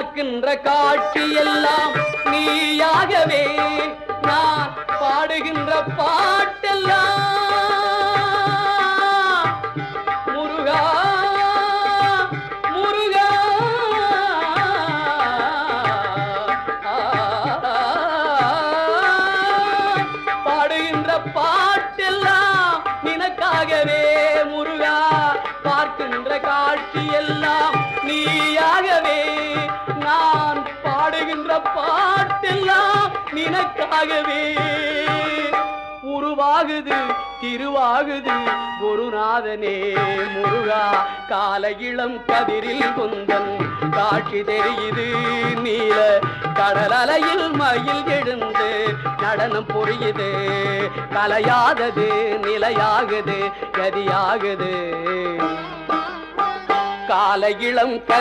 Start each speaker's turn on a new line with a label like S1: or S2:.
S1: பார்க்கின்ற காட்சி எல்லாம் நீயாகவே நான் பாடுகின்ற பாட்டெல்லாம் முருகா முருகா பாடுகின்ற பாட்டெல்லாம் நினக்காகவே முருகா பார்க்கின்ற காட்சி எல்லாம் நீயாகவே நான் பாடுகின்ற பாட்டெல்லாம் நினக்காகவே உருவாகுது திருவாகுது குருநாதனே முருகா கால இளம் கதிரில் குந்தன் காட்சி தெரியுது நீல கடல் அலையில் மயில் எழுந்து நடனம் புரியுது கலையாதது நிலையாகுது கதியாகுது கால இளம் கதிர்